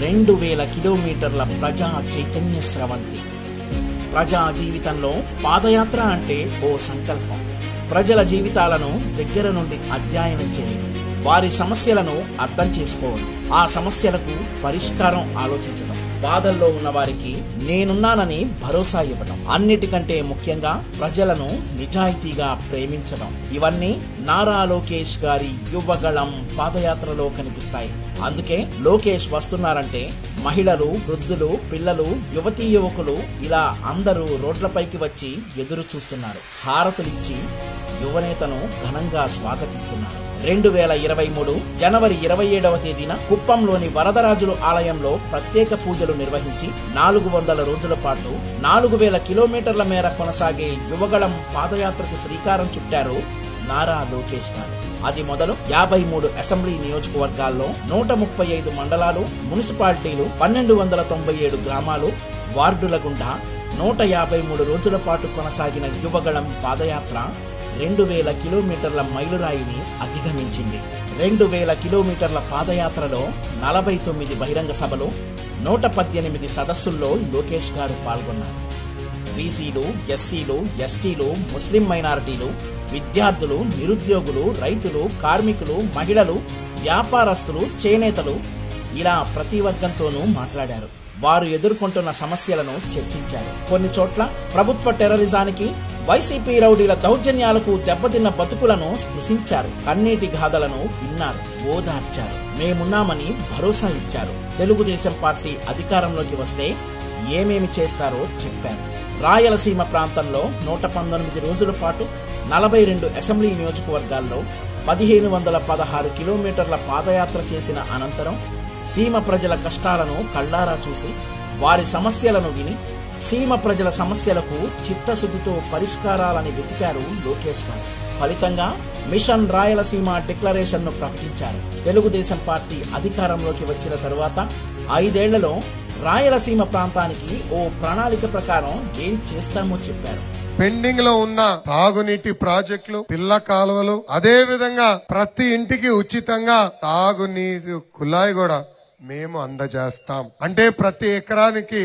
2000 కిలోమీటర్ల ప్రజా చైతన్య స్రవంతి. ప్రజా జీవితంలో పాదయాత్ర అంటే ఓ సంకల్పం. ప్రజల జీవితాలను దగ్గర నుండి అధ్యయనం చేయడం, వారి సమస్యలను అర్థం చేసుకోవడం, ఆ సమస్యలకు పరిష్కారం ఆలోచించడం, బాధల్లో ఉన్న వారికి నేనున్నానని భరోసా ఇవ్వడం, అన్నిటికంటే ముఖ్యంగా ప్రజలను నిజాయితీగా ప్రేమించడం, ఇవన్నీ నారా లోకేష్ గారి యువగళం పాదయాత్రలో కనిపిస్తాయి. అందుకే లోకేష్ వస్తున్నారంటే మహిళలు, వృద్ధులు, పిల్లలు, యువతీ యువకులు ఇలా అందరూ రోడ్లపైకి వచ్చి ఎదురు చూస్తున్నారు. హారతులిచ్చి యువనేతను ఘనంగా స్వాగతిస్తున్నారు. 2023 జనవరి 27వ తేదీన కుప్పంలోని వరదరాజులు ఆలయంలో ప్రత్యేక పూజలు నిర్వహించి 400 రోజుల పాటు 4000 కిలోమీటర్ల మేర కొనసాగే యువగళం పాదయాత్రకు శ్రీకారం చుట్టారు నారా లోకేష్ గారు. అది మొదలు 53 అసెంబ్లీ నియోజకవర్గాల్లో 135 మండలాలు, మున్సిపాలిటీలు, 1297 గ్రామాలు, వార్డుల గుండా 153 రోజుల పాటు కొనసాగిన యువగళం పాదయాత్ర 2000 కిలోమీటర్ల మైలురాయిని అధిగమించింది. 2000 కిలోమీటర్ల పాదయాత్రలో 49 బహిరంగ సభలు, 118 సదస్సుల్లో లోకేష్ గారు పాల్గొన్నారు. బీసీలు, ఎస్సీలు, ఎస్టీలు, ముస్లిం మైనారిటీలు, విద్యార్థులు, నిరుద్యోగులు, రైతులు, కార్మికులు, మహిళలు, వ్యాపారస్తులు, చేనేతలు ఇలా ప్రతి వర్గంతోనూ మాట్లాడారు. వారు ఎదుర్కొంటున్న సమస్యలను చర్చించారు. కొన్ని చోట్ల ప్రభుత్వ టెర్రరిజానికి, వైసీపీ రౌడీల దౌర్జన్యాలకు దెబ్బతిన్న బతుకులను స్పృశించారు. కన్నీటి గాథలను విన్నారు, ఓదార్చారు. మేమున్నామని భరోసా ఇచ్చారు. తెలుగుదేశం పార్టీ అధికారంలోకి వస్తే ఏమేమి చేస్తారో చెప్పారు. రాయలసీమ ప్రాంతంలో 119 రోజుల పాటు 42 అసెంబ్లీ నియోజకవర్గాల్లో 1516 కిలోమీటర్ల పాదయాత్ర చేసిన అనంతరం సీమ ప్రజల కష్టాలను కళ్లారా చూసి వారి సమస్యలను విని సీమ ప్రజల సమస్యలకు చిత్తశుద్ధితో పరిష్కారాలని వెతికారు లోకేష్ గారు. ఫలితంగా మిషన్ రాయలసీమ డిక్లరేషన్ ను ప్రకటించారు. తెలుగుదేశం పార్టీ అధికారంలోకి వచ్చిన తరువాత 5 ఏళ్లలో రాయలసీమ ప్రాంతానికి ఓ ప్రణాళిక ప్రకారం ఏం చేస్తామో చెప్పారు. పెండింగ్ లో ఉన్న తాగునీటి ప్రాజెక్టులు, పిల్ల కాలువలు, అదే విధంగా ప్రతి ఇంటికి ఉచితంగా తాగునీరు కుళాయి కూడా మేము అందజేస్తాం. అంటే ప్రతి ఎకరానికి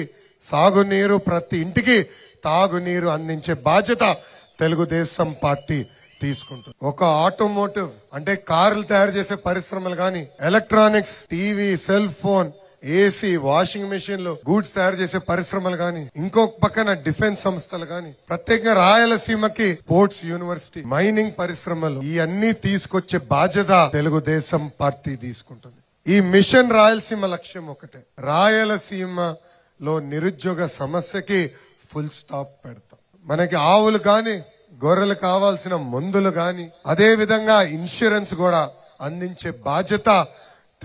సాగునీరు, ప్రతి ఇంటికి తాగునీరు అందించే బాధ్యత తెలుగుదేశం పార్టీ తీసుకుంటుంది. ఒక ఆటోమోటివ్ అంటే కార్లు తయారు చేసే పరిశ్రమలు గాని, electronics, TV, cell phone, AC, washing మెషిన్లు, గూడ్స్ తయారు చేసే పరిశ్రమలు గాని, ఇంకొక పక్కన డిఫెన్స్ సంస్థలు గాని, ప్రత్యేకంగా రాయలసీమకి పోర్ట్స్, యూనివర్సిటీ, మైనింగ్ పరిశ్రమలు, ఇవన్నీ తీసుకొచ్చే బాధ్యత తెలుగుదేశం పార్టీ తీసుకుంటుంది. ఈ మిషన్ రాయలసీమ లక్ష్యం ఒకటే, రాయలసీమలో నిరుద్యోగ సమస్యకి ఫుల్ స్టాప్ పెడతాం. మనకి ఆవులు గాని, గొర్రెలు కావాల్సిన మందులు గాని, అదే విధంగా ఇన్సూరెన్స్ కూడా అందించే బాధ్యత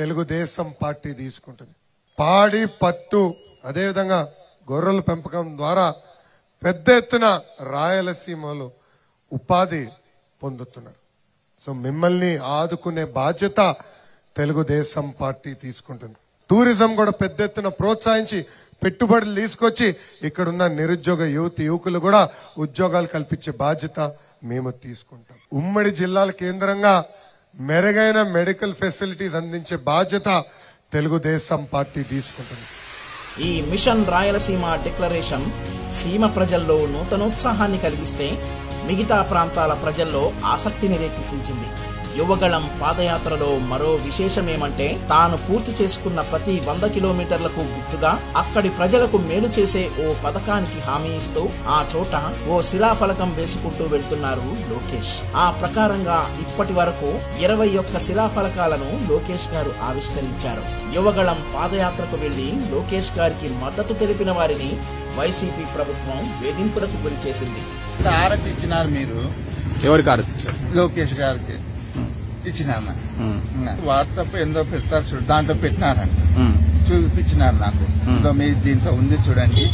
తెలుగుదేశం పార్టీ తీసుకుంటుంది. పాడి, పట్టు, అదేవిధంగా గొర్రెల పెంపకం ద్వారా పెద్ద ఎత్తున రాయలసీమలో ఉపాధి పొందుతున్నారు. సో మిమ్మల్ని ఆదుకునే బాధ్యత తెలుగుదేశం పార్టీ తీసుకుంటుంది. టూరిజం కూడా పెద్ద ఎత్తున ప్రోత్సహించి పెట్టుబడులు తీసుకొచ్చి ఇక్కడున్న నిరుద్యోగ యువకులు కూడా ఉద్యోగాలు కల్పించే బాధ్యత మేము తీసుకుంటాం. ఉమ్మడి జిల్లాల కేంద్రంగా మెరుగైన మెడికల్ ఫెసిలిటీస్ అందించే బాధ్యత తెలుగుదేశం పార్టీ తీసుకుంటుంది. ఈ మిషన్ రాయలసీమ డిక్లరేషన్ సీమ ప్రజల్లో నూతనోత్సాహాన్ని కలిగిస్తే మిగతా ప్రాంతాల ప్రజల్లో ఆసక్తిని రేకెత్తించింది. యువగళం పాదయాత్రలో మరో విశేషమేమంటే తాను పూర్తి చేసుకున్న ప్రతి 100 కిలోమీటర్లకు గుర్తుగా అక్కడి ప్రజలకు మేలు చేసే ఓ పథకానికి హామీ ఇస్తూ ఆ చోట ఓ శిలాఫలకం వేసుకుంటూ వెళ్తున్నారు లోకేష్. ఆ ప్రకారంగా ఇప్పటి వరకు 21 శిలాఫలకాలను లోకేష్ గారు ఆవిష్కరించారు. యువగళం పాదయాత్రకు వెళ్లి లోకేష్ గారికి మద్దతు తెలిపిన వారిని వైసీపీ ప్రభుత్వం వేధింపులకు గురి చేసింది. ఆరతి ఇచ్చినారు మీరు, ఎవరికి ఆరతి ఇచ్చారు? లోకేష్ గారికి ఇచ్చినామా? వాట్సాప్ ఏందో పెడతారు చూడు, దాంట్లో పెట్టినారంట, చూపించినారు నాకు. మీ దీంట్లో ఉంది చూడండి,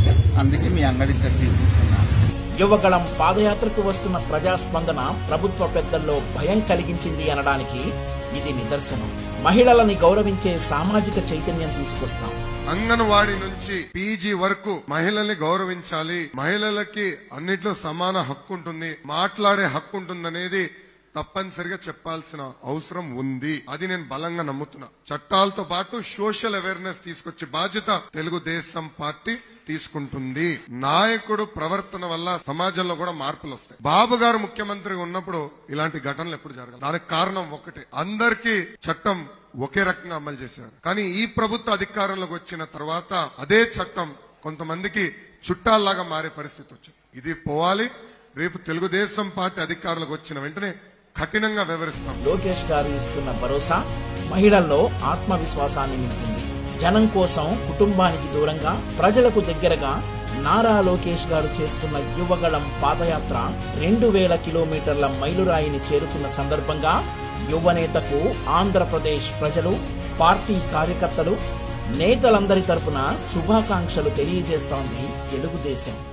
అందుకే మీ అంగడికి తీసుకున్నాను. యువగళం పాదయాత్రకు వస్తున్న ప్రజాస్పందన ప్రభుత్వ పెద్దల్లో భయం కలిగించింది అనడానికి ఇది నిదర్శనం. మహిళలని గౌరవించే సామాజిక చైతన్యం తీసుకొస్తాం. అంగన్వాడీ నుంచి పీజీ వరకు మహిళల్ని గౌరవించాలి, మహిళలకి అన్నిట్లో సమాన హక్కు ఉంటుంది, మాట్లాడే హక్కు ఉంటుందనేది తప్పనిసరిగా చెప్పాల్సిన అవసరం ఉంది. అది నేను బలంగా నమ్ముతున్నా. చట్టాలతో పాటు సోషల్ అవేర్నెస్ తీసుకొచ్చే బాధ్యత తెలుగుదేశం పార్టీ తీసుకుంటుంది. నాయకుడు ప్రవర్తన వల్ల సమాజంలో కూడా మార్పులు వస్తాయి. బాబు గారు ముఖ్యమంత్రిగా ఉన్నప్పుడు ఇలాంటి ఘటనలు ఎప్పుడు జరగదు. దానికి కారణం ఒకటే, అందరికీ చట్టం ఒకే రకంగా అమలు చేశారు. కానీ ఈ ప్రభుత్వ అధికారంలోకి వచ్చిన తర్వాత అదే చట్టం కొంతమందికి చుట్టాల్లాగా మారే పరిస్థితి వచ్చింది. ఇది పోవాలి. రేపు తెలుగుదేశం పార్టీ అధికారులకు వచ్చిన వెంటనే కఠినంగా వ్యవహరిస్తాం. లోకేష్ గారు ఇస్తున్న భరోసా మహిళల్లో ఆత్మవిశ్వాసాన్ని నింపింది. జనం కోసం కుటుంబానికి దూరంగా ప్రజలకు దగ్గరగా నారా లోకేష్ గారు చేస్తున్న యువగళం పాదయాత్ర 2000 కిలోమీటర్ల మైలురాయిని చేరుకున్న సందర్భంగా యువనేతకు ఆంధ్రప్రదేశ్ ప్రజలు, పార్టీ కార్యకర్తలు, నేతలందరి తరపున శుభాకాంక్షలు తెలియజేస్తోంది తెలుగుదేశం.